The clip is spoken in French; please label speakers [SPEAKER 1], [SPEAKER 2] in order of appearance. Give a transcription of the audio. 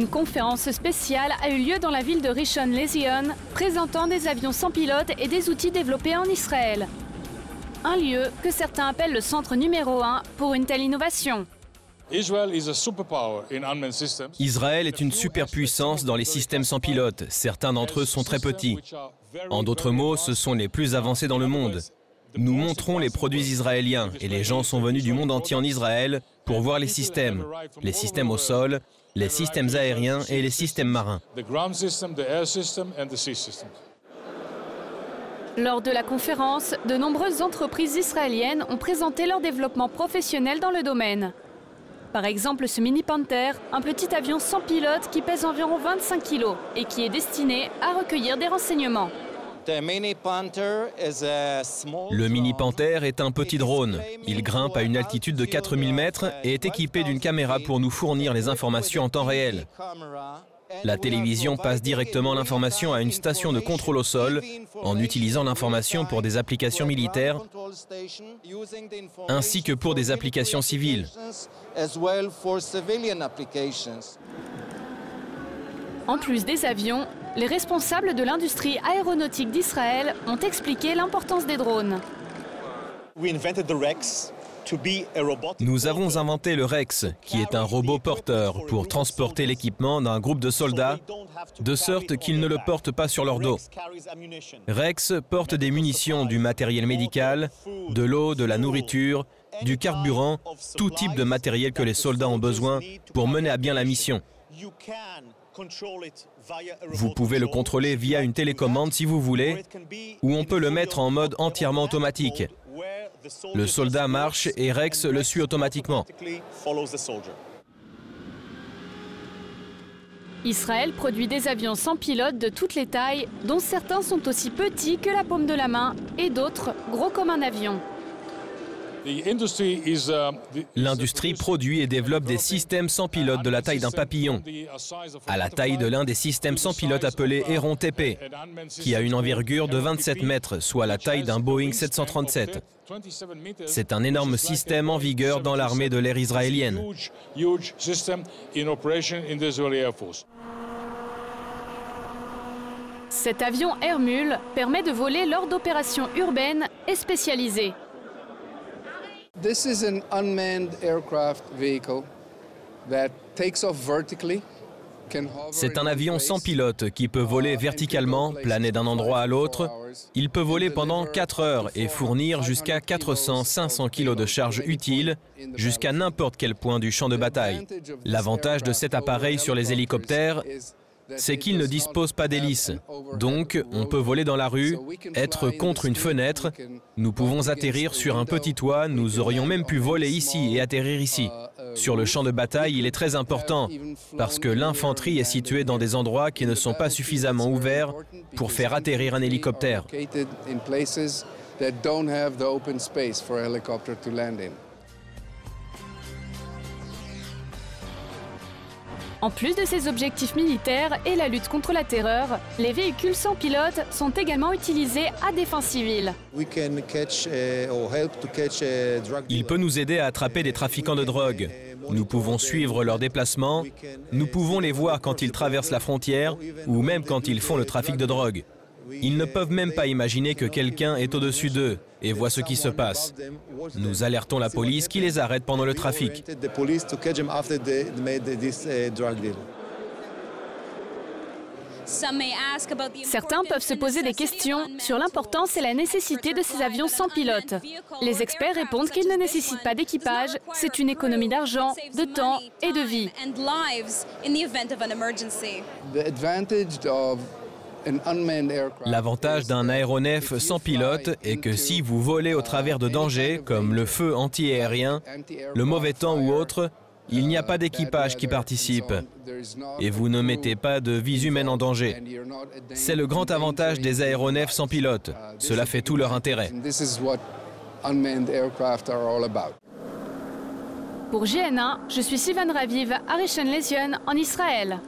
[SPEAKER 1] Une conférence spéciale a eu lieu dans la ville de Rishon LeZion, présentant des avions sans pilote et des outils développés en Israël. Un lieu que certains appellent le centre numéro 1 pour une telle innovation.
[SPEAKER 2] Israël est une superpuissance dans les systèmes sans pilote. Certains d'entre eux sont très petits. En d'autres mots, ce sont les plus avancés dans le monde. Nous montrons les produits israéliens et les gens sont venus du monde entier en Israël pour voir les systèmes au sol, les systèmes aériens et les systèmes marins.
[SPEAKER 1] Lors de la conférence, de nombreuses entreprises israéliennes ont présenté leur développement professionnel dans le domaine. Par exemple, ce Mini Panther, un petit avion sans pilote qui pèse environ 25 kg et qui est destiné à recueillir des renseignements.
[SPEAKER 2] Le Mini Panther est un petit drone. Il grimpe à une altitude de 4000 mètres et est équipé d'une caméra pour nous fournir les informations en temps réel. La télévision passe directement l'information à une station de contrôle au sol en utilisant l'information pour des applications militaires ainsi que pour des applications civiles.
[SPEAKER 1] En plus des avions, les responsables de l'industrie aéronautique d'Israël ont expliqué l'importance des drones.
[SPEAKER 2] Nous avons inventé le Rex, qui est un robot porteur pour transporter l'équipement d'un groupe de soldats, de sorte qu'ils ne le portent pas sur leur dos. Rex porte des munitions, du matériel médical, de l'eau, de la nourriture, du carburant, tout type de matériel que les soldats ont besoin pour mener à bien la mission. Vous pouvez le contrôler via une télécommande si vous voulez, ou on peut le mettre en mode entièrement automatique. Le soldat marche et Rex le suit automatiquement.
[SPEAKER 1] Israël produit des avions sans pilote de toutes les tailles, dont certains sont aussi petits que la paume de la main et d'autres gros comme un avion.
[SPEAKER 2] L'industrie produit et développe des systèmes sans pilote de la taille d'un papillon, à la taille de l'un des systèmes sans pilote appelé Héron TP, qui a une envergure de 27 mètres, soit la taille d'un Boeing 737. C'est un énorme système en vigueur dans l'armée de l'air israélienne.
[SPEAKER 1] Cet avion Airmule permet de voler lors d'opérations urbaines et spécialisées.
[SPEAKER 3] This is an unmanned aircraft vehicle that takes off vertically.
[SPEAKER 2] C'est un avion sans pilote qui peut voler verticalement, planer d'un endroit à l'autre. Il peut voler pendant 4 heures et fournir jusqu'à 400-500 kg de charge utile jusqu'à n'importe quel point du champ de bataille. L'avantage de cet appareil sur les hélicoptères, c'est qu'il ne dispose pas d'hélice. Donc, on peut voler dans la rue, être contre une fenêtre. Nous pouvons atterrir sur un petit toit. Nous aurions même pu voler ici et atterrir ici. Sur le champ de bataille, il est très important parce que l'infanterie est située dans des endroits qui ne sont pas suffisamment ouverts pour faire atterrir un hélicoptère.
[SPEAKER 1] En plus de ces objectifs militaires et la lutte contre la terreur, les véhicules sans pilote sont également utilisés à des fins civiles.
[SPEAKER 2] Il peut nous aider à attraper des trafiquants de drogue. Nous pouvons suivre leurs déplacements, nous pouvons les voir quand ils traversent la frontière ou même quand ils font le trafic de drogue. Ils ne peuvent même pas imaginer que quelqu'un est au-dessus d'eux et voit ce qui se passe. Nous alertons la police qui les arrête pendant le trafic.
[SPEAKER 1] Certains peuvent se poser des questions sur l'importance et la nécessité de ces avions sans pilote. Les experts répondent qu'ils ne nécessitent pas d'équipage, c'est une économie d'argent, de temps et de vie.
[SPEAKER 2] L'avantage d'un aéronef sans pilote est que si vous volez au travers de dangers comme le feu anti-aérien, le mauvais temps ou autre, il n'y a pas d'équipage qui participe et vous ne mettez pas de vies humaines en danger. C'est le grand avantage des aéronefs sans pilote. Cela fait tout leur intérêt.
[SPEAKER 1] Pour GN1, je suis Sivan Raviv à Rishon LeZion en Israël.